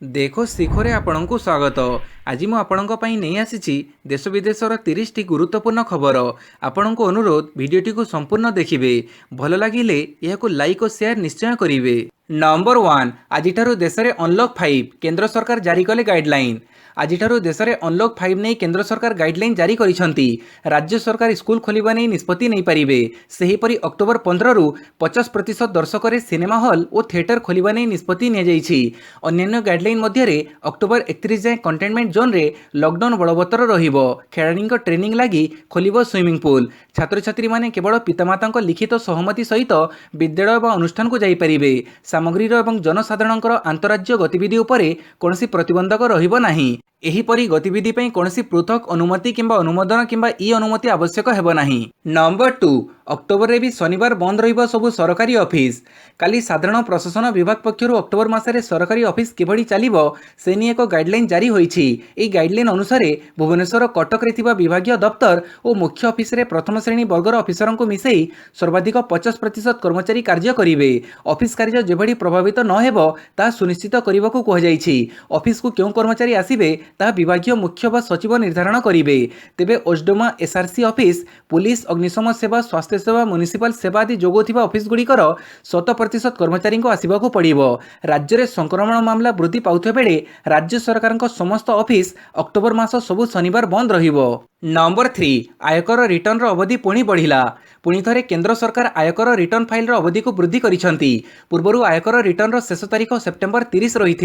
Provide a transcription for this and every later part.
देखो शिखरे आपणଙ୍କୁ स्वागत। आज मु आपणଙ୍କ ପାଇଁ ନେଇ ଆସିଛି देश विदेशर 30 ଟି गुरुत्वपूर्ण खबर। आपणଙ୍କୁ अनुरोध भिडियोटी को संपूर्ण देखिए। भल लगिले यह लाइक और शेयर निश्चय करेंगे। नंबर 1 आज देश में अनलॉक 5 केंद्र सरकार जारी कले गाइडलाइन। आज देश में अनलॉक 5 नहीं केंद्र सरकार गाइडलाइन जारी करिसेंती। राज्य सरकार स्कूल खोलिबा नहीं निष्पत्ति नहीं पारिबे। सेहीपरि अक्टोबर 15 रु 50% दर्शक सिनेमा हॉल और थिएटर खोलिबा नहीं निष्पत्ति नि जाइछि। अन्य गाइडलाइन मध्य अक्टोबर 31 जाए कंटेनमेंट जोन रे लॉकडाउन बलवत्तर रहिबो। खेलाड़ी ट्रेनिंग लगी खोलिबो स्विमिंग पूल। छात्र छात्री माने केवल पितामाता लिखित सहमति सहित विद्यालय व अनुष्ठान को जाई परिबे। सामग्रीर एवं जनसाधारणकर अंतराज्य गतिविधि उपरे कोनोसी प्रतिबंधक रहिबो नाही। एहीपरि गतिविधि ପାଇଁ कौनसी पृथक अनुमति किंबा अनुमोदन किंबा ई अनुमति आवश्यक हेबो नाही। नंबर 2 अक्टोबर रे भी शनिवार बंद रहिबो सबु सरकारी ऑफिस। काली साधारण प्रशासन विभाग पक्षरु अक्टोबर मासरे सरकारी ऑफिस किभଳି चालिबो से नि एक गाइडलाइन जारी होईछि। एई गाइडलाइन अनुसार भुवनेश्वर कटक रे थिबा विभागीय दफ्तर और मुख्य ऑफिस रे प्रथम श्रेणी वर्गर ऑफिसरन को मिसेई सर्वाधिक 50% कर्मचारी कार्य करिवे। ऑफिस कार्य जेभଳି प्रभावित न हेबो ता सुनिश्चित करिबाकू कह जाईछि। ऑफिस को केउ कर्मचारी आसीबे ता विभागीय मुख्य व सचिव निर्धारण करेंगे। तेबे ओसडोमा एसआरसी ऑफिस पुलिस अग्निशम सेवा स्वास्थ्य सेवा म्युनिसिपल सेवा आदि जोगोथिबा ऑफिस गुड़िकर 100% कर्मचारी को आसवाक पड़ो। राज्य में संक्रमण मामला वृद्धि पाउथिबा बेले राज्य सरकार समस्त ऑफिस अक्टोबर मास सबु शनिवार बंद रहिबो। नंबर 3 आयकर रिटर्न अवधि पुणी बढ़िला। पुणी थे केंद्र सरकार आयकर रिटर्न फाइल अवधि को वृद्धि करिसेंती। पूर्व आयकर रिटर्न शेष तारीख सेप्टेम्बर 30 रही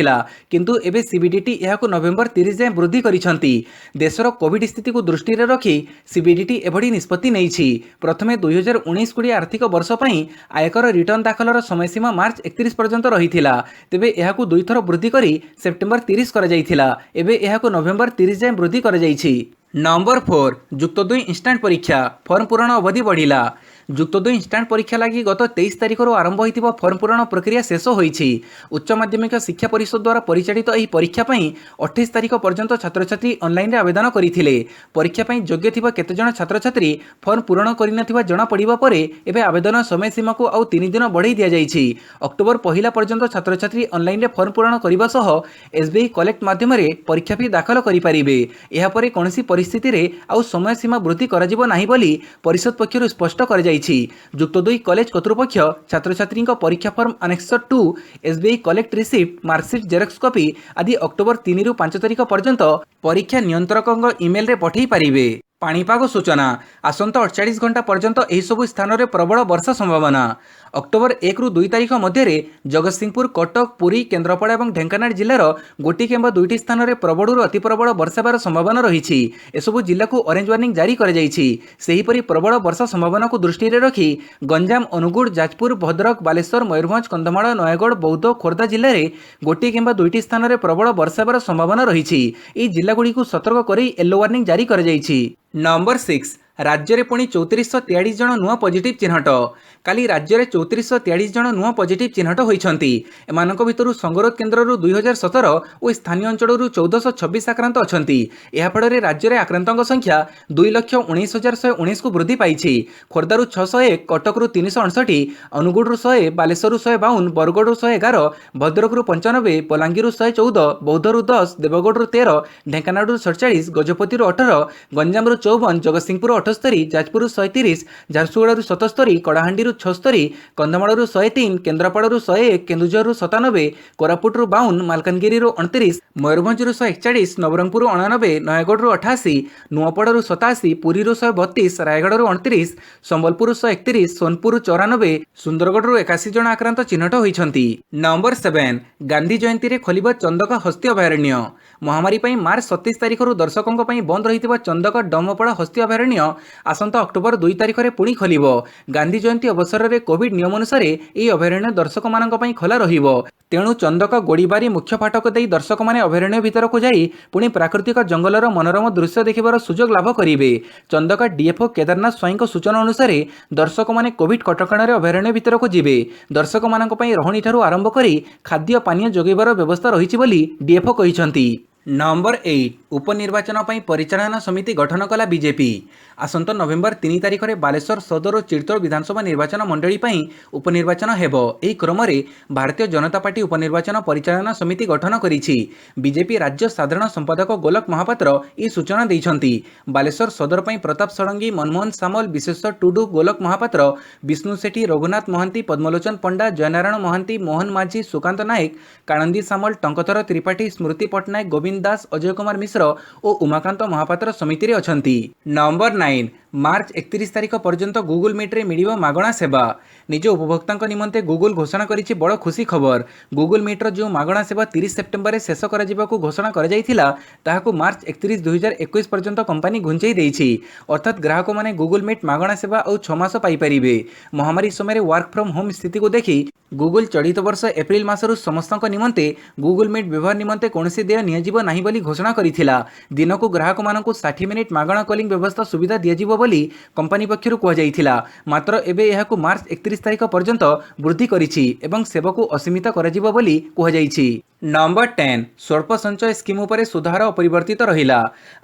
किंतु एबे सीबीडीटी यहां नवेम्बर 30 जाए वृद्धि करिसेंती। देशर कोविड स्थिति को दृष्टि में रखी सीबीडीटी एभली निष्पत्ति नेइछि। प्रथमे 2019-20 आर्थिक वर्ष पई आयकर रिटर्न दाखलर समयसीमा मार्च 31 पर्यंत रही। तेबे यहां दुई थर वृद्धि करी सेप्टेम्बर 30 कर जाइथिला। एबे यहां नवेम्बर 30 जाए वृद्धि कर जाइछि। नंबर 4 जुक्त 2 इंस्टांट परीक्षा फॉर्म पूरण अवधि बढ़िला। जुक्त 2 इंस्टांट परीक्षा लगी गत 23 तारीख आरंभ होइतिबा फॉर्म पूरण प्रक्रिया शेष होइछि। उच्च माध्यमिक शिक्षा परिषद द्वारा परिचालित एही परीक्षा पई 28 तारीख पर्यंत छात्र छात्री ऑनलाइन रे आवेदन करिथिले। परीक्षा पई योग्य थिबा केते जण छात्र छात्री फॉर्म पूरण करिनथिबा जणा पड़िबा परे एबे आवेदन समय सीमा को आउ 3 दिन बढ़ाई दिया जाइछि। अक्टोबर 1 पर्यंत छात्र छात्री ऑनलाइन रे फॉर्म पूरण करिबा सह एसबीआई कलेक्ट माध्यम रे परीक्षा फी दाखल करि परिबे। एहा परे कोनोसी परिस्थिति रे आउ समय सीमा वृद्धि कराजिबो नाही बोली परिषद पक्षरु स्पष्ट कर जाइछि। जुक्त 2 कॉलेज कर्तृपक्ष छात्र छात्री परीक्षा form annexure 2 SBI collect receipt marksheet Xerox copy आदि अक्टोबर 3 रु 5 तारीख पर्यंत परीक्षा नियंत्रक ईमेल रे पठै पारिबे। पाणीपाग सूचना आसंता 48 घंटा पर्यंत एही सबु स्थान रे प्रबल वर्षा संभावना। अक्टोबर 1 रु 2 तारीख मध्य जगतसिंहपुर कटक पुरी केन्द्रापड़ा और ढेंकानाल जिलार गोटी किंबा 2टी स्थान में प्रबल अति प्रबल वर्षा हेबार संभावना रही। एसबू जिला को ऑरेंज वार्निंग जारी कर सेहीपरि प्रबल वर्षा संभावना को दृष्टि में रखी गंजाम अनुगुड़ जाजपुर भद्रक बालेश्वर मयूरभंज कंधमाल नयगढ़ बौद्ध खोर्धा जिले में गोटी किंबा 2टी स्थान में प्रबल वर्षा हेबार संभावना रही। जिलागुड़ी को सतर्क कर येलो वार्निंग जारी कर नंबर 6 राज्य में पुणी 3443 जन नुआ पॉजिटिव चिन्हट। काली राज्य में 3443 जन नुआ पॉजिटिव चिन्हट होइछंती। एमानक भितरु संगरोध केन्द्र 2017 और स्थानीय अंचल 1426 आक्रांत अछंती। एहा फଳରେ राज्य में आक्रांतों संख्या 2,19,119 को वृद्धि पाई। खोर्धारू 601 कटकरू 368 अनुगुड़ू 100 बालेश्वरू 152 बरगढ़ू 111 भद्रकरू 95 बलांगीरू 114 बौद्धरू 10 देवगढ़ू 13 ढेंकानालू 47 गजपति 18 गंजामरू 54 जगतसिंहपुर 78 जाजपुर 130 झारसुगुड़ा 77 कड़ाहांडी 76 कंधमाल 103 केन्द्रापड़ा 101 केन्दुझर 97 कोरापुट 52 मालकानगिरी 29 मयूरभंज 141 नवरंगपुर 99 नयगढ़ 88 नुआपड़ा 87 पुरी 132 रायगढ़ 29 संबलपुर 131 सोनपुर 94 सुंदरगढ़ 81 जन आक्रांत चिन्हट होइछंती। नंबर 7 गांधी जयंती रे खोलिबा चंदक हस्ती अभयारण्य। महामारी पई मार्च 27 तारीख दर्शकों बंद रही चंदक डमपड़ा हस्ती अभयारण्य आसंता अक्टोबर 2 तारीख में पुणी खोलिबो। गांधी जयंती अवसर में कोविड नियम अनुसार यह अभयारण्य दर्शक मानक पई खोला रहिबो। तेणु चंदक गोड़ीबारी मुख्य फाटक दे दर्शक माने अभयारण्य भितर को जाई पुणी प्राकृतिक जंगलर मनोरम दृश्य देखिबार सुजोग लाभ करिवे। चंदक डीएफओ केदारनाथ स्वाईं सूचना अनुसार दर्शक माने कोविड कटकणार अभयारण्य भितर को जिवे। दर्शक मानक पई रहणी ठारू आरंभ करी खाद्य पानीय जोगैबार व्यवस्था रही बोली डीएफओ कहिसंती। नंबर 8 उपनिर्वाचन ପାଇଁ ପରିଚାଳନା ସମିତି ଗଠନ କଲା ବିଜେପି। ଆସନ୍ତା ନଭେମ୍ବର 3 ତାରିଖରେ ବାଲେଶ୍ୱର ସଦର ଓ ଚିତ୍ତୋଡ଼ ବିଧାନସଭା ନିର୍ବାଚନ ମଣ୍ଡଳୀ ପାଇଁ ଉପନିର୍ବାଚନ ହେବ। ଏହି କ୍ରମରେ ଭାରତୀୟ ଜନତା ପାର୍ଟି ଉପନିର୍ବାଚନ ପରିଚାଳନା ସମିତି ଗଠନ କରିଛି। ବିଜେପି ରାଜ୍ୟ ସାଧାରଣ ସମ୍ପାଦକ ଗୋଲକ ମହାପାତ୍ର ଏହି ସୂଚନା ଦେଇଛନ୍ତି। ବାଲେଶ୍ୱର ସଦର ପାଇଁ ପ୍ରତାପ ଷଡ଼ଙ୍ଗୀ, ମନମୋହନ ସାମଲ, ବିଶ୍ବେଶ୍ୱର ଟୁଡୁ, ଗୋଲକ ମହାପାତ୍ର, ବିଷ୍ଣୁ ସେଠୀ, ରଘୁନାଥ ମହାନ୍ତି, ପଦ୍ମଲୋଚନ ପଣ୍ଡା, ଜୟନାରାୟଣ ମହାନ୍ତି, ମୋହନ ମାଝୀ, ସୁକାନ୍ତ ନାୟକ, କାଳନ୍ଦୀ ସାମଲ, ଟଙ୍କଧର ତ୍ରିପାଠୀ, ସ୍ମୃତି ପଟ୍ଟନାୟକ, ଗୋବିନ୍ଦ ଦାସ, ଅଜୟ କୁମାର ମିଶ୍ର ଓ ଉମାକାନ୍ତ ମହାପାତ୍ର ସମିତିରେ ଅଛନ୍ତି। ନମ୍ବର 9 ମାର୍ଚ୍ଚ 31 ତାରିଖ ପର୍ଯ୍ୟନ୍ତ ଗୁଗୁଲ ମିଟ୍ରେ ମିଳିବ ମାଗଣା ସେବା। ନିଜ ଉପଭୋକ୍ତାଙ୍କ ନିମନ୍ତେ ଗୁଗୁଲ ଘୋଷଣା କରିଛି ବଡ଼ ଖୁସି ଖବର। ଗୁଗୁଲ ମିଟ୍ର ଯେଉଁ ମାଗଣା ସେବା 30 ସେପ୍ଟେମ୍ବରରେ ଶେଷ କରାଯିବାକୁ ଘୋଷଣା କରାଯାଇଥିଲା, ତାହାକୁ ମାର୍ଚ୍ଚ 31, 2021 ପର୍ଯ୍ୟନ୍ତ କମ୍ପାନୀ ଘୁଞ୍ଚାଇ ଦେଇଛି। ଅର୍ଥାତ୍ ଗ୍ରାହକମାନେ ଗୁଗୁଲ ମିଟ୍ ମାଗଣା ସେବା ଆଉ 6 ମାସ ପାଇପାରିବେ। ମହାମାରୀ ସମୟରେ ୱାର୍କ ଫ୍ରମ୍ ହୋମ୍ ସ୍ଥିତିକୁ ଦେଖି ଗୁଗୁଲ ଚଳିତ ବର୍ଷ ଏପ୍ରିଲ ମାସରୁ ସମସ୍ତଙ୍କ ନିମନ୍ତେ ଗୁଗୁଲ ମିଟ୍ ବ୍ୟବହାର ନିମନ୍ତେ କୌଣସି ଦେୟ ନିଆଯିବ ନାହିଁ ବୋଲି ଘୋଷଣା କରିଥିଲା। ଦିନକୁ ଗ୍ରାହକମାନଙ୍କୁ 60 ମିନିଟ୍ ମାଗଣା କଲିଂ ବ୍ୟବସ୍ଥା ସୁବିଧା ଦିଆଯିବ ବୋଲି କମ୍ପାନୀ ପକ୍ଷରୁ କୁହାଯାଇଥିଲା। ମାତ୍ର ଏବେ ଏହାକୁ ମାର୍ଚ୍ଚ 31 ତାରିଖ ପର୍ଯ୍ୟନ୍ତ ବୃଦ୍ଧି କରିଛି ଏବଂ ସେବାକୁ ଅସୀମିତ କରାଯିବ ବୋଲି କୁହାଯାଇଛି। ନମ୍ବର 10 ସ୍ୱଳ୍ପ ସଞ୍ଚୟ ସ୍କିମ୍ ଉପରେ ସୁଧହାର ଅପରିବର୍ତ୍ତିତ ରହିଲା।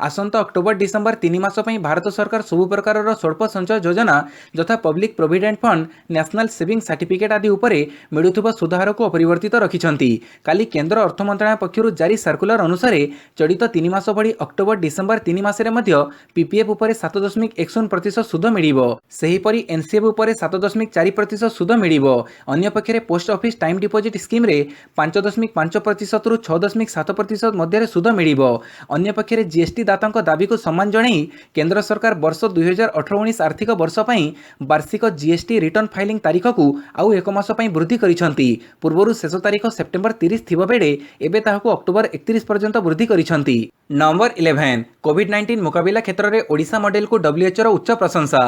ଆସନ୍ତା ଅକ୍ଟୋବର ଡିସେମ୍ବର 3 ମାସ ପାଇଁ ଭାରତ ସରକାର ସବୁ ପ୍ରକାରର ସ୍ୱଳ୍ପ ସଞ୍ଚୟ ଯୋଜନା ଯଥା public provident fund, national saving certificate ଆଦି ଉପରେ ମିଳୁଥିବା ସୁଧହାରକୁ ଅପରିବର୍ତ୍ତିତ ରଖିଛନ୍ତି। କାଲି କେନ୍ଦ୍ର ଅର୍ଥ ମନ୍ତ୍ରଣାଳୟ ପକ୍ଷରୁ ଜାରି ସାର୍କୁଲାର ଅନୁସାରେ ଚଳିତ 3 ମାସ ଭଳି ଅକ୍ଟୋବର ଡିସେମ୍ବର 3 ମାସରେ ମଧ୍ୟ ପିପିଏଫ୍ ଉପରେ 7.10% ସୁଧ ମିଳିବ। ସେହିପରି ଏନ୍ସିଏଫ୍ ଉପରେ 7.4% ସୁଧ ମିଳିବ। ଅନ୍ୟପକ୍ଷରେ ପୋଷ୍ଟ ଅଫିସ୍ ଟାଇମ୍ ଡିପୋଜିଟ୍ ସ୍କିମ୍ରେ 5.5%ରୁ 6.7% ମଧ୍ୟରେ ସୁଧ ମିଳିବ। ଅନ୍ୟପକ୍ଷରେ ଜିଏସ୍ଟି ଦାତାଙ୍କ ଦାବିକୁ ସମ୍ମାନ ଜଣାଇ କେନ୍ଦ୍ର ସରକାର ବର୍ଷ 2018-19 ଆର୍ଥିକ ବର୍ଷ ପାଇଁ ବାର୍ଷିକ ଜିଏସ୍ଟି ରିଟର୍ଣ୍ଣ ଫାଇଲିଂ ତାରିଖକୁ ଆଉ 1 ମାସ ପାଇଁ ବୃଦ୍ଧି କରିଛନ୍ତି। ପୂର୍ବରୁ ଶେଷ ତାରିଖ ସେପ୍ଟେମ୍ବର 30 ଥିବା ବେଳେ ଏବେ ତାହାକୁ ଅକ୍ଟୋବର 31 ପର୍ଯ୍ୟନ୍ତ ବୃଦ୍ଧି କରିଛନ୍ତି। ନମ୍ବର 11 କୋଭିଡ୍-19 ମୁକାବିଲା କ୍ଷେତ୍ରରେ ଓଡ଼ିଶା ମଡେଲକୁ WHOର ଉଚ୍ଚ ପ୍ରଶଂସା।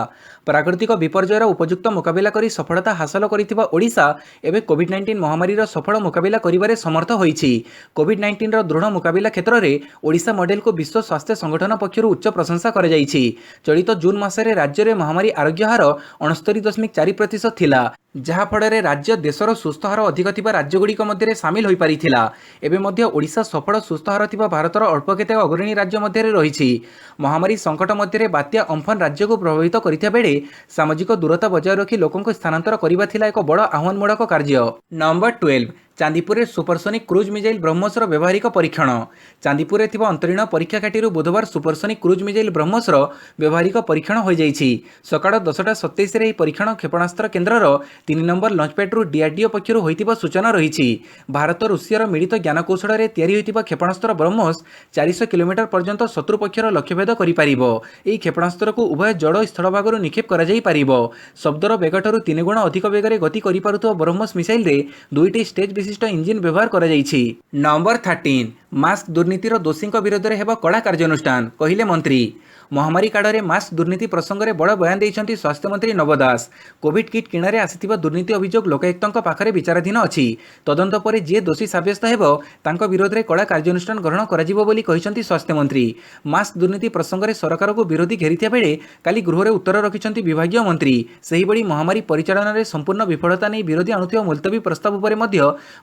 ପ୍ରାକୃତିକ ବିପର୍ଯ୍ୟୟର ଉପଯୁକ୍ତ ମୁକାବିଲା କରି ସଫଳତା ହାସଲ କରିଥିବା ଓଡ଼ିଶା ଏବେ କୋଭିଡ୍-19 ମହାମାରୀର ସଫଳ ମୁକାବିଲା କରିବାରେ ସମର୍ଥ ହୋଇଛି। କୋଭିଡ୍-19ର ଦୃଢ଼ ମୁକାବିଲା କ୍ଷେତ୍ରରେ ଓଡ଼ିଶା ମଡେଲକୁ ବିଶ୍ୱ ସ୍ୱାସ୍ଥ୍ୟ ସଂଗଠନ ପକ୍ଷରୁ ଉଚ୍ଚ ପ୍ରଶଂସା କରାଯାଇଛି। ଚଳିତ ଜୁନ୍ ମାସରେ ରାଜ୍ୟରେ ମହାମାରୀ ଆରୋଗ୍ୟ ହାର 69.4% ଥିଲା, ଯାହାଫଳରେ ରାଜ୍ୟ ଦେଶର ସୁସ୍ଥ ହାର ଅଧିକ ଥିବା ରାଜ୍ୟଗୁଡ଼ିକ ମଧ୍ୟରେ ସାମିଲ ହୋଇପାରିଥିଲା। ଏବେ ମଧ୍ୟ ଓଡ଼ିଶା ସଫଳ ସୁସ୍ଥ ହାର ଥିବା ଭାରତର ଅଳ୍ପ କେତେକ ଅଗ୍ରଣୀ ରାଜ୍ୟ ମଧ୍ୟରେ ରହିଛି। ମହାମାରୀ ସଙ୍କଟ ମଧ୍ୟରେ ବାତ୍ୟା ଅମ୍ଫନ ରାଜ୍ୟକୁ ପ୍ରଭାବିତ କରିଥିବା ବେଳେ ସାମାଜିକ ଦୂରତା ବଜାୟ ରଖି ଲୋକଙ୍କୁ ସ୍ଥାନାନ୍ତର କରିବା ଥିଲା ଏକ ବଡ଼ ଆହ୍ୱାନମୂଳକ କାର୍ଯ୍ୟ। ନମ୍ବର 12 ଚାନ୍ଦିପୁରରେ ସୁପରସୋନିକ୍ କ୍ରୁଜ୍ ମିଜାଇଲ୍ ବ୍ରହ୍ମୋସର ବ୍ୟବହାରିକ ପରୀକ୍ଷଣ। ଚାନ୍ଦିପୁରରେ ଥିବା ଅନ୍ତରୀଣ ପରୀକ୍ଷା ଘାଟିରୁ ବୁଧବାର ସୁପରସୋନିକ୍ କ୍ରୁଜ୍ ମିଜାଇଲ୍ ବ୍ରହ୍ମୋସର ବ୍ୟବହାରିକ ପରୀକ୍ଷଣ ହୋଇଯାଇଛି। ସକାଳ 10:27ରେ ଏହି ପରୀକ୍ଷଣ କ୍ଷେପଣାସ୍ତ୍ର କେନ୍ଦ୍ରର 3 ନମ୍ବର ଲଞ୍ଚପ୍ୟାଡ୍ରୁ ଡିଆର୍ଡିଓ ପକ୍ଷରୁ ହୋଇଥିବା ସୂଚନା ରହିଛି। ଭାରତ ରୁଷିଆର ମିଳିତ ଜ୍ଞାନକୌଶଳରେ ତିଆରି ହୋଇଥିବା କ୍ଷେପଣାସ୍ତ୍ର ବ୍ରହ୍ମୋସ 400 କିଲୋମିଟର ପର୍ଯ୍ୟନ୍ତ ଶତ୍ରୁ ପକ୍ଷର ଲକ୍ଷ୍ୟଭେଦ କରିପାରିବ। ଏହି କ୍ଷେପଣାସ୍ତ୍ରକୁ ଉଭୟ ଜଳ ଓ ସ୍ଥଳଭାଗରୁ ନିକ୍ଷେପ କରାଯାଇପାରିବ। ଶବ୍ଦର ବେଗଠାରୁ 3 ଗୁଣ ଅଧିକ ବେଗରେ ଗତି କରିପାରୁଥିବା ବ୍ରହ୍ମୋସ ମିସାଇଲରେ 2ଟି ଷ୍ଟେଜ୍ ବିଶିଷ୍ଟ ଇଞ୍ଜିନ୍ ବ୍ୟବହାର କରାଯାଇଛି। ନମ୍ବର 13 ମାସ୍କ ଦୁର୍ନୀତିର ଦୋଷୀଙ୍କ ବିରୋଧରେ ହେବ କଡ଼ା କାର୍ଯ୍ୟାନୁଷ୍ଠାନ, କହିଲେ ମନ୍ତ୍ରୀ। ମହାମାରୀ କାଳରେ ମାସ୍କ ଦୁର୍ନୀତି ପ୍ରସଙ୍ଗରେ ବଡ଼ ବୟାନ ଦେଇଛନ୍ତି ସ୍ୱାସ୍ଥ୍ୟମନ୍ତ୍ରୀ ନବ ଦାସ। କୋଭିଡ୍ କିଟ୍ କିଣାରେ ଆସିଥିବା ଦୁର୍ନୀତି ଅଭିଯୋଗ ଲୋକାୟୁକ୍ତଙ୍କ ପାଖରେ ବିଚାରାଧୀନ ଅଛି। ତଦନ୍ତ ପରେ ଯିଏ ଦୋଷୀ ସାବ୍ୟସ୍ତ ହେବ ତାଙ୍କ ବିରୋଧରେ କଡ଼ା କାର୍ଯ୍ୟାନୁଷ୍ଠାନ ଗ୍ରହଣ କରାଯିବ ବୋଲି କହିଛନ୍ତି ସ୍ୱାସ୍ଥ୍ୟମନ୍ତ୍ରୀ। ମାସ୍କ ଦୁର୍ନୀତି ପ୍ରସଙ୍ଗରେ ସରକାରକୁ ବିରୋଧୀ ଘେରିଥିବା ବେଳେ କାଲି ଗୃହରେ ଉତ୍ତର ରଖିଛନ୍ତି ବିଭାଗୀୟ ମନ୍ତ୍ରୀ। ସେହିଭଳି ମହାମାରୀ ପରିଚାଳନାରେ ସମ୍ପୂର୍ଣ୍ଣ ବିଫଳତା ନେଇ ବିରୋଧୀ ଆଣୁଥିବା ମୁଲତବୀ ପ୍ରସ୍ତାବ ଉପରେ ମଧ୍ୟ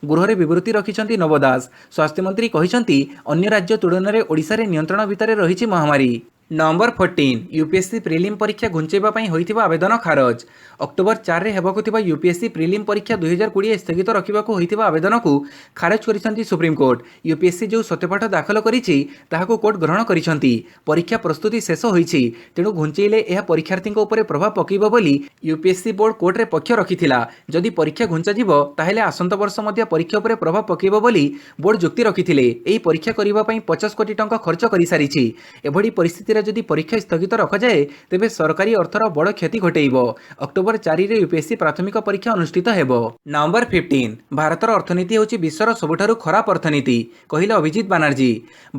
ଗୃହରେ ବିବୃତ୍ତି ରଖିଛନ୍ତି ନବ ଦାସ। ସ୍ୱାସ୍ଥ୍ୟମନ୍ତ୍ରୀ କହିଛନ୍ତି, ଅନ୍ୟ ରାଜ୍ୟ ତୁଳନାରେ ଓଡ଼ିଶାରେ ନିୟନ୍ତ୍ରଣ ଭିତରେ ରହିଛି ମହାମାରୀ। ନମ୍ବର 14 ୟୁପିଏସସି ପ୍ରିଲିମ୍ ପରୀକ୍ଷା ଘୁଞ୍ଚାଇବା ପାଇଁ ହୋଇଥିବା ଆବେଦନ ଖାରଜ। ଅକ୍ଟୋବର 4ରେ ହେବାକୁ ଥିବା ୟୁପିଏସସି ପ୍ରିଲିମ୍ ପରୀକ୍ଷା 2020 ସ୍ଥଗିତ ରଖିବାକୁ ହୋଇଥିବା ଆବେଦନକୁ ଖାରଜ କରିଛନ୍ତି ସୁପ୍ରିମକୋର୍ଟ। ୟୁପିଏସସି ଯେଉଁ ସତ୍ୟପାଠ ଦାଖଲ କରିଛି ତାହାକୁ କୋର୍ଟ ଗ୍ରହଣ କରିଛନ୍ତି। ପରୀକ୍ଷା ପ୍ରସ୍ତୁତି ଶେଷ ହୋଇଛି, ତେଣୁ ଘୁଞ୍ଚାଇଲେ ଏହା ପରୀକ୍ଷାର୍ଥୀଙ୍କ ଉପରେ ପ୍ରଭାବ ପକାଇବ ବୋଲି ୟୁପିଏସସି ବୋର୍ଡ କୋର୍ଟରେ ପକ୍ଷ ରଖିଥିଲା। ଯଦି ପରୀକ୍ଷା ଘୁଞ୍ଚାଯିବ ତାହେଲେ ଆସନ୍ତା ବର୍ଷ ମଧ୍ୟ ପରୀକ୍ଷା ଉପରେ ପ୍ରଭାବ ପକାଇବ ବୋଲି ବୋର୍ଡ ଯୁକ୍ତି ରଖିଥିଲେ। ଏହି ପରୀକ୍ଷା କରିବା ପାଇଁ 50 କୋଟି ଟଙ୍କା ଖର୍ଚ୍ଚ କରିସାରିଛି। ଏଭଳି ପରିସ୍ଥିତିରେ ଯଦି ପରୀକ୍ଷା ସ୍ଥଗିତ ରଖାଯାଏ ତେବେ ସରକାରୀ ଅର୍ଥର ବଡ଼ କ୍ଷତି ଘଟାଇବ। ଅକ୍ଟୋବର 4ରେ ୟୁପିଏସସି ପ୍ରାଥମିକ ପରୀକ୍ଷା ଅନୁଷ୍ଠିତ ହେବ। ନମ୍ବର 15 ଭାରତର ଅର୍ଥନୀତି ହେଉଛି ବିଶ୍ୱର ସବୁଠାରୁ ଖରାପ ଅର୍ଥନୀତି, କହିଲେ ଅଭିଜିତ ବାନାର୍ଜୀ।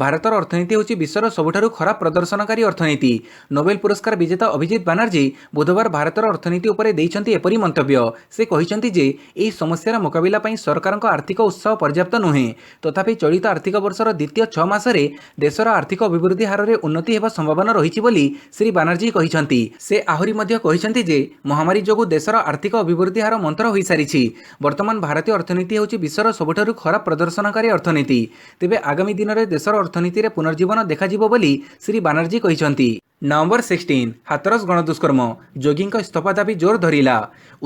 ଭାରତର ଅର୍ଥନୀତି ହେଉଛି ବିଶ୍ୱର ସବୁଠାରୁ ଖରାପ ପ୍ରଦର୍ଶନକାରୀ ଅର୍ଥନୀତି। ନୋବେଲ ପୁରସ୍କାର ବିଜେତା ଅଭିଜିତ ବାନାର୍ଜୀ ବୁଧବାର ଭାରତର ଅର୍ଥନୀତି ଉପରେ ଦେଇଛନ୍ତି ଏପରି ମନ୍ତବ୍ୟ। ସେ କହିଛନ୍ତି ଯେ ଏହି ସମସ୍ୟାର ମୁକାବିଲା ପାଇଁ ସରକାରଙ୍କ ଆର୍ଥିକ ଉତ୍ସାହ ପର୍ଯ୍ୟାପ୍ତ ନୁହେଁ। ତଥାପି ଚଳିତ ଆର୍ଥିକ ବର୍ଷର ଦ୍ୱିତୀୟ 6 ମାସରେ ଦେଶର ଆର୍ଥିକ ଅଭିବୃଦ୍ଧି ହାରରେ ଉନ୍ନତି ହେବା ସମ୍ଭାବନା ସମ୍ଭାବନା ରହିଛି ବୋଲି ଶ୍ରୀ ବାନାର୍ଜୀ କହିଛନ୍ତି। ସେ ଆହୁରି ମଧ୍ୟ କହିଛନ୍ତି ଯେ ମହାମାରୀ ଯୋଗୁଁ ଦେଶର ଆର୍ଥିକ ଅଭିବୃଦ୍ଧି ହାର ମନ୍ଥର ହୋଇସାରିଛି। ବର୍ତ୍ତମାନ ଭାରତୀୟ ଅର୍ଥନୀତି ହେଉଛି ବିଶ୍ୱର ସବୁଠାରୁ ଖରାପ ପ୍ରଦର୍ଶନକାରୀ ଅର୍ଥନୀତି। ତେବେ ଆଗାମୀ ଦିନରେ ଦେଶର ଅର୍ଥନୀତିରେ ପୁନର୍ଜୀବନ ଦେଖାଯିବ ବୋଲି ଶ୍ରୀ ବାନାର୍ଜୀ କହିଛନ୍ତି। ନଭେମ୍ବର 16 ହାଥରସ ଗଣଦୁଷ୍କର୍ମ ଯୋଗୀଙ୍କ ଇସ୍ତଫା ଦାବି ଜୋର ଧରିଲା।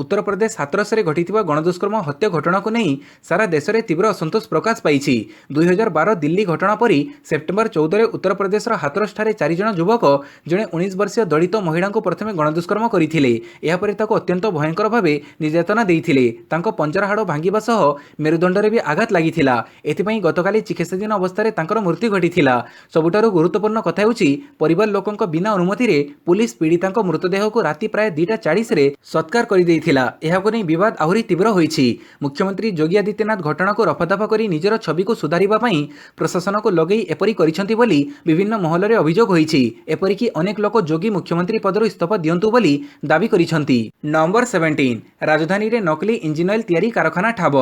ଉତ୍ତରପ୍ରଦେଶ ହାଥରସରେ ଘଟିଥିବା ଗଣଦୁଷ୍କର୍ମ ହତ୍ୟା ଘଟଣାକୁ ନେଇ ସାରା ଦେଶରେ ତୀବ୍ର ଅସନ୍ତୋଷ ପ୍ରକାଶ ପାଇଛି। 2012 ଦିଲ୍ଲୀ ଘଟଣା ପରି ସେପ୍ଟେମ୍ବର 14ରେ ଉତ୍ତରପ୍ରଦେଶର ହାଥରସଠାରେ 4 ଜଣ ଯୁବକ ଜଣେ 19 ବର୍ଷୀୟ ଦଳିତ ମହିଳାଙ୍କୁ ପ୍ରଥମେ ଗଣଦୁଷ୍କର୍ମ କରିଥିଲେ। ଏହାପରେ ତାକୁ ଅତ୍ୟନ୍ତ ଭୟଙ୍କର ଭାବେ ନିର୍ଯାତନା ଦେଇଥିଲେ। ତାଙ୍କ ପଞ୍ଜରା ହାଡ଼ ଭାଙ୍ଗିବା ସହ ମେରୁଦଣ୍ଡରେ ବି ଆଘାତ ଲାଗିଥିଲା। ଏଥିପାଇଁ ଗତକାଲି ଚିକିତ୍ସାଧୀନ ଅବସ୍ଥାରେ ତାଙ୍କର ମୃତ୍ୟୁ ଘଟିଥିଲା। ସବୁଠାରୁ ଗୁରୁତ୍ୱପୂର୍ଣ୍ଣ କଥା ହେଉଛି ପରିବାର ଲୋକଙ୍କ ବିନା ଅନୁମତିରେ ପୁଲିସ ପୀଡ଼ିତାଙ୍କ ମୃତଦେହକୁ ରାତି ପ୍ରାୟ 2:40ରେ ସତ୍କାର କରିଦେଇଥିଲା। ଏହାକୁ ନେଇ ବିବାଦ ଆହୁରି ତୀବ୍ର ହୋଇଛି। ମୁଖ୍ୟମନ୍ତ୍ରୀ ଯୋଗୀ ଆଦିତ୍ୟନାଥ ଘଟଣାକୁ ରଫାଦଫା କରି ନିଜର ଛବିକୁ ସୁଧାରିବା ପାଇଁ ପ୍ରଶାସନକୁ ଲଗେଇ ଏପରି କରିଛନ୍ତି ବୋଲି ବିଭିନ୍ନ ମହଲରେ ଅଭିଯୋଗ ହୋଇଛି। ଏପରିକି ଅନେକ ଲୋକ ଯୋଗୀ ମୁଖ୍ୟମନ୍ତ୍ରୀ ପଦରୁ ଇସ୍ତଫା ଦିଅନ୍ତୁ ବୋଲି ଦାବି କରିଛନ୍ତି। ନଭେମ୍ବର 17 ରାଜଧାନୀରେ ନକଲି ଇଞ୍ଜିନ ଅଏଲ ତିଆରି କାରଖାନା ଠାବ।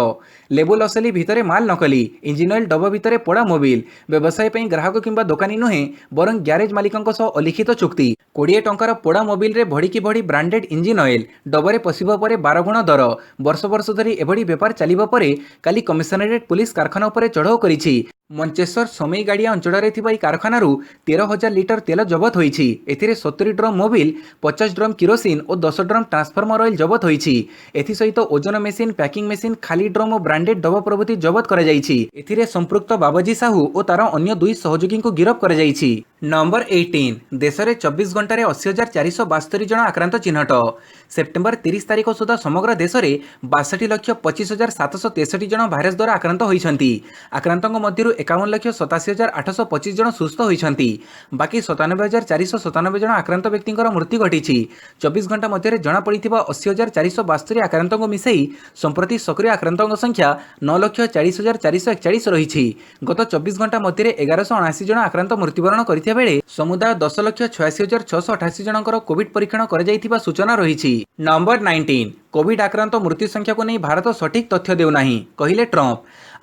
ଲେବୁଲ ଅସଲି ଭିତରେ ମାଲ ନକଲି। ଇଞ୍ଜିନ ଅଏଲ ଡବ ଭିତରେ ପୋଡ଼ା ମୋବିଲ। ବ୍ୟବସାୟ ପାଇଁ ଗ୍ରାହକ କିମ୍ବା ଦୋକାନୀ ନୁହେଁ ବରଂ ଗ୍ୟାରେଜ ମାଲିକଙ୍କ ସହ ଅଲିଖିତ ଚୁକ୍ତି। 20 ଟଙ୍କାର ପୋଡ଼ା ମୋବିଲରେ ଭଡ଼ିକି ଭଡ଼ି ବ୍ରାଣ୍ଡେଡ୍ ଇଞ୍ଜିନ ଅଏଲ ଡବରେ ପଶିବା ପରେ 12 ଗୁଣ ଦର। ବର୍ଷ ବର୍ଷ ଧରି ଏଭଳି ବେପାର ଚାଲିବା ପରେ କାଲି କମିଶନରେଟ୍ ପୁଲିସ କାରଖାନା ଉପରେ ଚଢ଼ଉ କରିଛି। ମଞ୍ଚେଶ୍ୱର ସମେଇଗାଡ଼ିଆ ଅଞ୍ଚଳରେ ଥିବା ଏହି କାରଖାନାରୁ 13,000 ଲିଟର ତେଲ ଜବତ ହୋଇଛି। ଏଥିରେ 70 ଡ୍ରମ୍ ମୋବିଲ, 50 ଡ୍ରମ୍ କିରୋସିନ ଓ 10 ଡ୍ରମ୍ ଟ୍ରାନ୍ସଫର୍ମର ଅଏଲ ଜବତ ହୋଇଛି। ଏଥିସହିତ ଓଜନ ମେସିନ, ପ୍ୟାକିଂ ମେସିନ, ଖାଲି ଡ୍ରମ୍ ଓ ବ୍ରାଣ୍ଡେଡ୍ ଡବ ପ୍ରଭୃତି ଜବତ କରାଯାଇଛି। ଏଥିରେ ସମ୍ପୃକ୍ତ ବାବାଜୀ ସାହୁ ଓ ତାର ଅନ୍ୟ 2 ସହଯୋଗୀଙ୍କୁ ଗିରଫ କରାଯାଇଛି। ନଭେମ୍ବର 18 ଦେଶରେ 24 ଘଣ୍ଟାରେ 80,472 ଜଣ ଆକ୍ରାନ୍ତ ଚିହ୍ନଟ। ସେପ୍ଟେମ୍ବର 30 ତାରିଖ ସୁଦ୍ଧା ସମଗ୍ର ଦେଶରେ 62,25,763 ଜଣ ଭାଇରସ ଦ୍ୱାରା ଆକ୍ରାନ୍ତ ହୋଇଛନ୍ତି। ଆକ୍ରାନ୍ତଙ୍କ ମଧ୍ୟରୁ 51,87,825 ଜଣ ସୁସ୍ଥ ହୋଇଛନ୍ତି। ବାକି 97,497 ଜଣ ଆକ୍ରାନ୍ତ ବ୍ୟକ୍ତିଙ୍କର ମୃତ୍ୟୁ ଘଟିଛି। 24 ଘଣ୍ଟା ମଧ୍ୟରେ ଜଣାପଡ଼ିଥିବା 80,472 ଆକ୍ରାନ୍ତଙ୍କୁ ମିଶାଇ ସମ୍ପ୍ରତି ସକ୍ରିୟ ଆକ୍ରାନ୍ତଙ୍କ ସଂଖ୍ୟା 9,40,441 ରହିଛି। ଗତ 24 ଘଣ୍ଟା ମଧ୍ୟରେ 1,179 ଜଣ ଆକ୍ରାନ୍ତ ମୃତ୍ୟୁବରଣ କରିଥିବା ବେଳେ ସମୁଦାୟ 10,86,688 ଜଣଙ୍କର କୋଭିଡ ପରୀକ୍ଷଣ କରାଯାଇଥିବା ସୂଚନା ରହିଛି। ନଭେମ୍ବର 19 କୋଭିଡ ଆକ୍ରାନ୍ତ ମୃତ୍ୟୁ ସଂଖ୍ୟାକୁ ନେଇ ଭାରତ ସଠିକ୍ ତଥ୍ୟ ଦେଉନାହିଁ କହିଲେ ଟ୍ରମ୍ପ।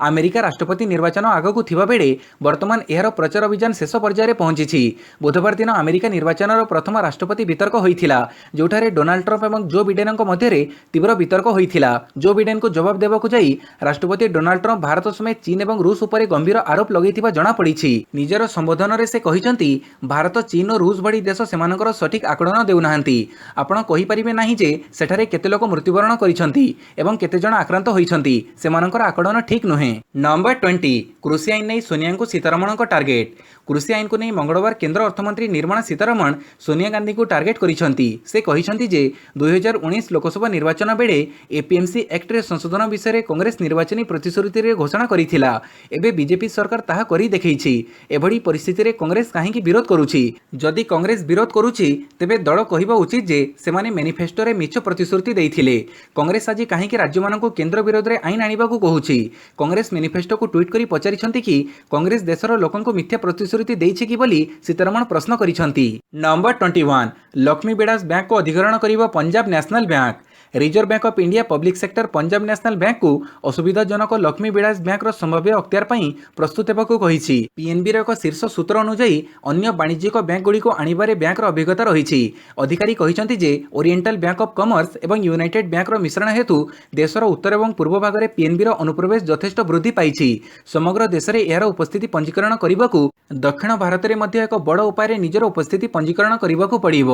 ଆମେରିକା ରାଷ୍ଟ୍ରପତି ନିର୍ବାଚନ ଆଗକୁ ଥିବାବେଳେ ବର୍ତ୍ତମାନ ଏହାର ପ୍ରଚାର ଅଭିଯାନ ଶେଷ ପର୍ଯ୍ୟାୟରେ ପହଞ୍ଚିଛି। ବୁଧବାର ଦିନ ଆମେରିକା ନିର୍ବାଚନର ପ୍ରଥମ ରାଷ୍ଟ୍ରପତି ବିତର୍କ ହୋଇଥିଲା, ଯେଉଁଠାରେ ଡୋନାଲ୍ଡ ଟ୍ରମ୍ପ ଏବଂ ଜୋ ବିଡେନଙ୍କ ମଧ୍ୟରେ ତୀବ୍ର ବିତର୍କ ହୋଇଥିଲା। ଜୋ ବିଡେନଙ୍କୁ ଜବାବ ଦେବାକୁ ଯାଇ ରାଷ୍ଟ୍ରପତି ଡୋନାଲ୍ଡ ଟ୍ରମ୍ପ ଭାରତ ସମେତ ଚୀନ ଏବଂ ରୁଷ ଉପରେ ଗମ୍ଭୀର ଆରୋପ ଲଗାଇଥିବା ଜଣାପଡ଼ିଛି। ନିଜର ସମ୍ବୋଧନରେ ସେ କହିଛନ୍ତି, ଭାରତ, ଚୀନ ଓ ରୁଷ ଭଳି ଦେଶ ସେମାନଙ୍କର ସଠିକ୍ ଆକଳନ ଦେଉନାହାନ୍ତି। ଆପଣ କହିପାରିବେ ନାହିଁ ଯେ ସେଠାରେ କେତେ ଲୋକ ମୃତ୍ୟୁବରଣ କରିଛନ୍ତି ଏବଂ କେତେ ଜଣ ଆକ୍ରାନ୍ତ ହୋଇଛନ୍ତି। ସେମାନଙ୍କର ଆକଳନ ଠିକ୍ ନୁହେଁ। ନଭେମ୍ବର 20 କୃଷି ଆଇନ ନେଇ ସୋନିଆଙ୍କୁ ସୀତାରମଣଙ୍କ ଟାର୍ଗେଟ। କୃଷି ଆଇନକୁ ନେଇ ମଙ୍ଗଳବାର କେନ୍ଦ୍ର ଅର୍ଥମନ୍ତ୍ରୀ ନିର୍ମଳା ସୀତାରମଣ ସୋନିଆ ଗାନ୍ଧୀଙ୍କୁ ଟାର୍ଗେଟ କରିଛନ୍ତି। ସେ କହିଛନ୍ତି ଯେ 2019 ଲୋକସଭା ନିର୍ବାଚନ ବେଳେ ଏପିଏମସି ଆକ୍ଟରେ ସଂଶୋଧନ ବିଷୟରେ କଂଗ୍ରେସ ନିର୍ବାଚନୀ ପ୍ରତିଶ୍ରୁତିରେ ଘୋଷଣା କରିଥିଲା। ଏବେ ବିଜେପି ସରକାର ତାହା କରି ଦେଖାଇଛି। ଏଭଳି ପରିସ୍ଥିତିରେ କଂଗ୍ରେସ କାହିଁକି ବିରୋଧ କରୁଛି? ଯଦି କଂଗ୍ରେସ ବିରୋଧ କରୁଛି ତେବେ ଦଳ କହିବା ଉଚିତ ଯେ ସେମାନେ ମ୍ୟାନିଫେଷ୍ଟୋରେ ମିଛ ପ୍ରତିଶ୍ରୁତି ଦେଇଥିଲେ। କଂଗ୍ରେସ ଆଜି କାହିଁକି ରାଜ୍ୟମାନଙ୍କୁ କେନ୍ଦ୍ର ବିରୋଧରେ ଆଇନ ଆଣିବାକୁ କହୁଛି? କଂଗ୍ରେସ ମ୍ୟାନିଫେଷ୍ଟୋକୁ ଟ୍ୱିଟ୍ କରି ପଚାରିଛନ୍ତି କି କଂଗ୍ରେସ ଦେଶର ଲୋକଙ୍କୁ ମିଥ୍ୟା ପ୍ରତିଶ୍ରୁତି ଦେଇଛି କି ବୋଲି ସୀତାରମଣ ପ୍ରଶ୍ନ କରିଛନ୍ତି। ନଭେମ୍ବର 21 ଲକ୍ଷ୍ମୀ ବିଳାସ ବ୍ୟାଙ୍କକୁ ଅଧିଗ୍ରହଣ କରିବ Punjab national bank. Reserve bank of India public sector Punjab national ବ୍ୟାଙ୍କକୁ ଅସୁବିଧାଜନକ ଲକ୍ଷ୍ମୀ ବିଳାସ ବ୍ୟାଙ୍କର ସମ୍ଭାବ୍ୟ ଅକ୍ତିଆର ପାଇଁ ପ୍ରସ୍ତୁତ ହେବାକୁ କହିଛି। ପିଏନବିର ଏକ ଶୀର୍ଷ ସୂତ୍ର ଅନୁଯାୟୀ ଅନ୍ୟ ବାଣିଜ୍ୟିକ ବ୍ୟାଙ୍କଗୁଡ଼ିକୁ ଆଣିବାରେ ବ୍ୟାଙ୍କର ଅଭିଜ୍ଞତା ରହିଛି। ଅଧିକାରୀ କହିଛନ୍ତି ଯେ ଓରିଏଣ୍ଟାଲ ବ୍ୟାଙ୍କ ଅଫ୍ କମର୍ସ ଏବଂ ୟୁନାଇଟେଡ୍ ବ୍ୟାଙ୍କର ମିଶ୍ରଣ ହେତୁ ଦେଶର ଉତ୍ତର ଏବଂ ପୂର୍ବ ଭାଗରେ ପିଏନବିର ଅନୁପ୍ରବେଶ ଯଥେଷ୍ଟ ବୃଦ୍ଧି ପାଇଛି। ସମଗ୍ର ଦେଶରେ ଏହାର ଉପସ୍ଥିତି ପଞ୍ଜୀକରଣ କରିବାକୁ ଦକ୍ଷିଣ ଭାରତରେ ମଧ୍ୟ ଏକ ବଡ଼ ଉପାୟରେ ନିଜର ଉପସ୍ଥିତି ପଞ୍ଜୀକରଣ କରିବାକୁ ପଡ଼ିବ।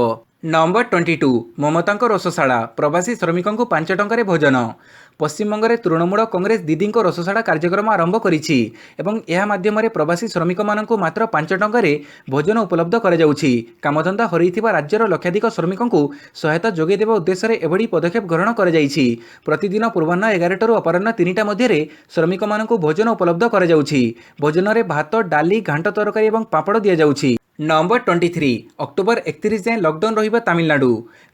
ନଭେମ୍ବର 22 ମମତାଙ୍କ ରୋଷଶାଳା ପ୍ରବାସୀ ଶ୍ରମିକଙ୍କୁ 5 ଟଙ୍କାରେ ଭୋଜନ। ପଶ୍ଚିମବଙ୍ଗରେ ତୃଣମୂଳ କଂଗ୍ରେସ ଦିଦିଙ୍କ ରୋଷଶାଳା କାର୍ଯ୍ୟକ୍ରମ ଆରମ୍ଭ କରିଛି ଏବଂ ଏହା ମାଧ୍ୟମରେ ପ୍ରବାସୀ ଶ୍ରମିକମାନଙ୍କୁ ମାତ୍ର 5 ଟଙ୍କାରେ ଭୋଜନ ଉପଲବ୍ଧ କରାଯାଉଛି। କାମଧନ୍ଦା ହରାଇଥିବା ରାଜ୍ୟର ଲକ୍ଷାଧିକ ଶ୍ରମିକଙ୍କୁ ସହାୟତା ଯୋଗାଇ ଦେବା ଉଦ୍ଦେଶ୍ୟରେ ଏଭଳି ପଦକ୍ଷେପ ଗ୍ରହଣ କରାଯାଇଛି। ପ୍ରତିଦିନ ପୂର୍ବାହ୍ନ 11ଟାରୁ ଅପରାହ୍ନ 3ଟା ମଧ୍ୟରେ ଶ୍ରମିକମାନଙ୍କୁ ଭୋଜନ ଉପଲବ୍ଧ କରାଯାଉଛି। ଭୋଜନରେ ଭାତ, ଡାଲି, ଘାଣ୍ଟ ତରକାରୀ ଏବଂ ପାମ୍ପଡ଼ ଦିଆଯାଉଛି। ନଭେମ୍ବର 23 ଅକ୍ଟୋବର 31 ଯାଏଁ ଲକଡାଉନ ରହିବ ତାମିଲନାଡୁ।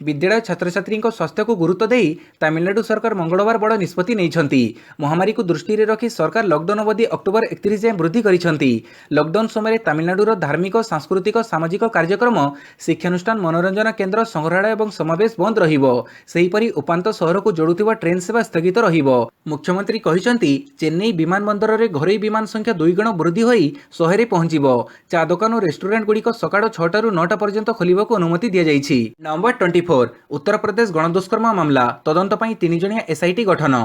ବିଦ୍ୟାଳୟ ଛାତ୍ରଛାତ୍ରୀଙ୍କ ସ୍ୱାସ୍ଥ୍ୟକୁ ଗୁରୁତ୍ୱ ଦେଇ ତାମିଲନାଡୁ ସରକାର ମଙ୍ଗଳବାର ବଡ଼ ନିଷ୍ପତ୍ତି ନେଇଛନ୍ତି। ମହାମାରୀକୁ ଦୃଷ୍ଟିରେ ରଖି ସରକାର ଲକଡାଉନ ଅବଧି ଅକ୍ଟୋବର 31 ଯାଏଁ ବୃଦ୍ଧି କରିଛନ୍ତି। ଲକଡାଉନ ସମୟରେ ତାମିଲନାଡୁର ଧାର୍ମିକ, ସାଂସ୍କୃତିକ, ସାମାଜିକ କାର୍ଯ୍ୟକ୍ରମ, ଶିକ୍ଷାନୁଷ୍ଠାନ, ମନୋରଞ୍ଜନ କେନ୍ଦ୍ର, ସଂଗ୍ରହାଳୟ ଏବଂ ସମାବେଶ ବନ୍ଦ ରହିବ। ସେହିପରି ଉପାନ୍ତ ସହରକୁ ଯୋଡୁଥିବା ଟ୍ରେନ୍ ସେବା ସ୍ଥଗିତ ରହିବ। ମୁଖ୍ୟମନ୍ତ୍ରୀ କହିଛନ୍ତି, ଚେନ୍ନାଇ ବିମାନ ବନ୍ଦରରେ ଘରୋଇ ବିମାନ ସଂଖ୍ୟା 2 ଗୁଣ ବୃଦ୍ଧି ହୋଇ 100ରେ ପହଞ୍ଚିବ। ଚା ଦୋକାନ ଓ ରେଷ୍ଟୁରାଣ୍ଟ गुड़िक सकाळ 6टाରୁ 9टा पर्यंत खोलिबाकू अनुमति दिया जाइछि। नंबर 24 उत्तर प्रदेश गणदुष्कर्म मामला तदंत ପାଇଁ 3 जणिया एसआईटी गठन।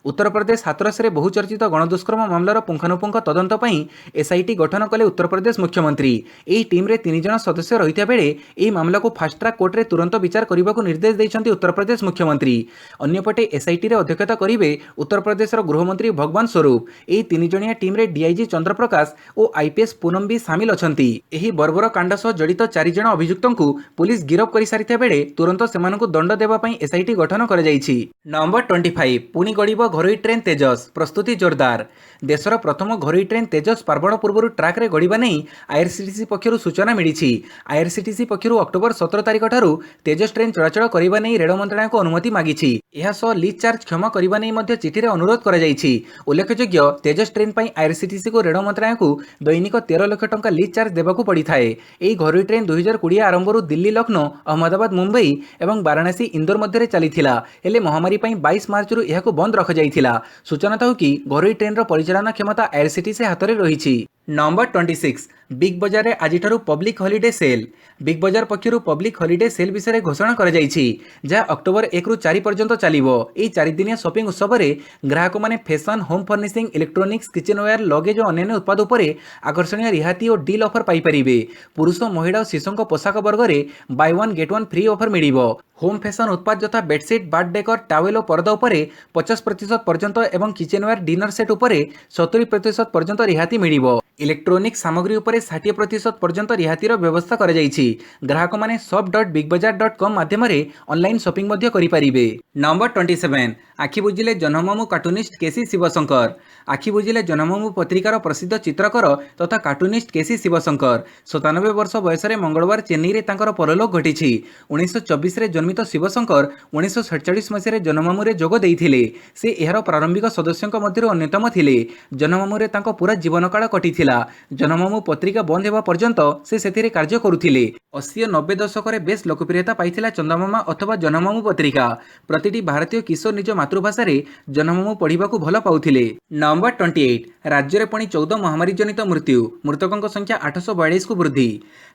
उत्तर प्रदेश हाथरसरे बहुचर्चित गणदुष्कर्म मामलार पुंखानुपुंख तदंत ପାଇଁ एसआईटी गठन कले उत्तर प्रदेश मुख्यमंत्री। एही टीम रे 3 जण सदस्य रहिता बेले एही मामला को फास्ट ट्रैक कोर्ट रे तुरंत विचार करबाकू निर्देश दैछन्ती उत्तर प्रदेश मुख्यमंत्री। अन्यपटे एसआईटी रे अध्यक्षता करिवे उत्तर प्रदेशर गृहमंत्री भगवान स्वरूप। एही 3 जणिया टीम रे डीआईजी चंद्रप्रकाश और आईपीएस पूनम भी सामिल अछन्ती। एही बर्बर कांड सह जड़ित 4 जण अभियुक्तंकु पुलिस गिरफ करि सारिथा बेले तुरंत सेमानकु दंड देबा पई एसआईटी गठन करा जाइछि। नंबर 25 पुनी गड़िबो घरोई ट्रेन तेजस प्रस्तुति जोरदार। देशर प्रथम घरोई ट्रेन तेजस पार्वण पूर्व ट्रैक रे गड़िबा नै आईआरसीटीसी पक्षरु सूचना मिलिछि। आईआरसीटीसी पक्षरु अक्टोबर 17 तारिख ठारू तेजस ट्रेन चलाचल करिबा नै रेल मंत्रालय को अनुमति मागिछि। एहा सह लीज चार्ज क्षमा करिबा नै मध्ये चिठी रे अनुरोध करा जाइछि। उल्लेखयोग्य तेजस ट्रेन पई आईआरसीटीसी को रेल मंत्रालय को दैनिक 13 लाख टंका लीज चार्ज देबाकू पड़िथाए। एही घरोई ट्रेन 2020 आरंभरू दिल्ली लखनऊ अहमदाबाद मुंबई एवं वाराणसी इंदौर मध्य चलीथिला। हेले महामारी पई 22 मार्च रु एहाकू बंद रखा जाइथिला। सूचना था कि घरोई ट्रेन रो परिचालन क्षमता आईआरसीटीसी हाथ रे रहिछि। नंबर 26 बिग बजार रे आज ठारू पब्लिक हॉलिडे सेल। बिग बजार पक्षरु पब्लिक हॉलिडे सेल विषय घोषणा करा जाइछि जहा अक्टोबर 1 रु 4 पर्यंत चलिबो। एही 4 दिनिया शॉपिंग उत्सव रे ग्राहक माने fashion home furnishing electronics kitchenware luggage और अन्य उत्पाद उपरे आकर्षणीय रिहाती और डील ऑफर पाई परिबे। पुरुष महिला और शिशुंक पोशाक वर्ग रे buy one get one free offer मिलिबो। होम फैशन उत्पाद यथा बेडशीट बाथ डेकर टावेल और पर्दा उपरे 50% पर्यंत एवं किचनवेयर डिनर सेट उपरे 70% पर्यंत रिहाती मिलिबो। इलेक्ट्रोनिक सामग्री उपरे 60% पर्यंत रिहातीर व्यवस्था करा जाइछि। ग्राहक माने shop.bigbazar.com माध्यम रे ऑनलाइन शॉपिंग मध्ये करि परिबे। नंबर 27 आखि बुझिले जन्ममामु कार्टूनिस्ट केसी शिवशंकर। आखि बुझिले जन्ममामु पत्रिकार प्रसिद्ध चित्रकर तथा कार्टूनिस्ट केसी शिवशंकर 97 वर्ष बयस रे मंगलवार चेन्नई रे तांकर परलोक घटिछि। 1924 रे जन्मित शिवशंकर 1947 मसीह रे जन्ममामु रे जोग देइथिले। से एहार प्रारंभिक सदस्यंक मध्यरु अन्यतम थिले। जन्ममामु रे तांको पूरा जीवन काल कटिथिला। जन्ममामु पत्रिका बंद हेबा पर्यंत से सेथिरे कार्य करुथिले। 80 और 90 दशक रे बेस लोकप्रियता पाइथिला चंदामामा अथवा जन्ममामु पत्रिका। प्रतिटी भारतीय किशोर निज मातृभाषा रे जन्ममामु पढ़िबाकू भल पाउथिले। नंबर 28 राज्य रे पुणी 14 महामारी जनित मृत्यु। मृतकंक संख्या 842 को वृद्धि।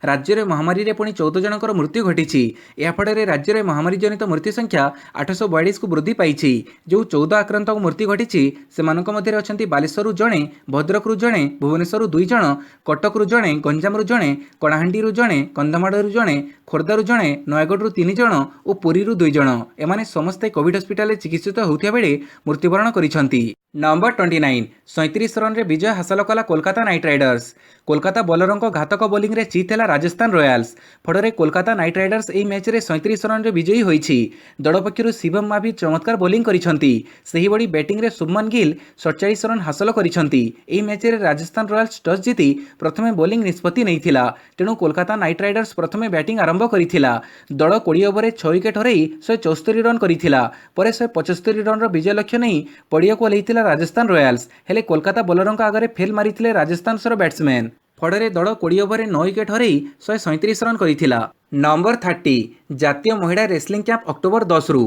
राज्य रे महामारी रे पुणी 14 जनकर मृत्यु घटिछि। या फଳରେ राज्य रे महामारी जनित मृत्यु संख्या 842 को वृद्धि पाइछि। जो 14 आक्रांतक मृत्यु घटिछि सेमानक मध्ये अछंती बालेश्वरु जणे, भद्रकरु जणे, भुवनेश्वरु 2 जण, कटकरु जणे, गंजामरु जणे, कणाहांडीरु जणे, कंधमाड़रू जणे, खोर्धारु जणे, नयगढ़ 3 जण और पुरीरु 2 जण। एमाने समस्ते कोविड हस्पिटाल चिकित्सित होउथिया बेले मृत्युवरण करिसंती। नंबर 29 37 रन रे विजय हासिल कला कोलकाता नाइट राइडर्स। कोलकाता बॉलरंक घातक बोलिंग रे जीत है राजस्थान रॉयल्स। फଳରେ कोलकाता नाइट राइडर्स एही मैच रे 37 रन रे विजयी होइछि। दल पक्षरु शिवम मावी चमत्कार बोलिंग करिसंती। सेही बडी बैटिंग रे शुभमन गिल 47 रन हासिल करिसंती। एही मैच रे राजस्थान रॉयल्स टॉस जीति प्रथमे बोलिंग निष्पत्ति नैथिला। तेणु कोलकाता नाइट राइडर्स प्रथमे बैटिंग आरंभ करिथिला। दल 20 ओवर रे 6 विकेट हरई 174 रन करिथिला। परे 175 रन रो विजय लक्ष्य नै पडियाको लेइथिला राजस्थान रॉयल्स। हेले कोलकाता बॉलरंक आगरे फेल मारिथिले राजस्थान सर बैट्समैन। फଳରେ दल 20 ओवर रे 9 विकेट हरई 137 रन करिथिला। नंबर 30 जातीय महिला रेसलिंग कैंप अक्टोबर 10 रु।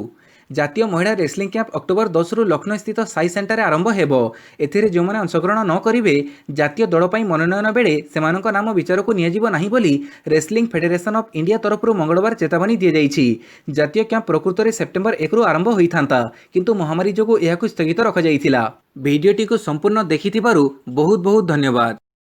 जातीय महिला रेसलिंग कैंप अक्टोबर 10 रु लखनऊ स्थित साई सेंटर आरंभ हेबो। एथिरे जो माने अंशग्रहण न करिवे जातीय दल पई मनोनयन बेले सेमानक नाम विचार को नियाजिबो नाही बोली रेसलिंग फेडरेशन ऑफ इंडिया तरफ मंगलवार चेतावनी दिया जाइछि। जातीय कैंप प्रकृत में सेप्टेम्बर 1 रु आरंभ होइथांता किंतु महामारी जोगु एहाकु स्थगित रखा जाइथिला। भिडियोटी को संपूर्ण देखिथिबारु बहुत बहुत धन्यवाद।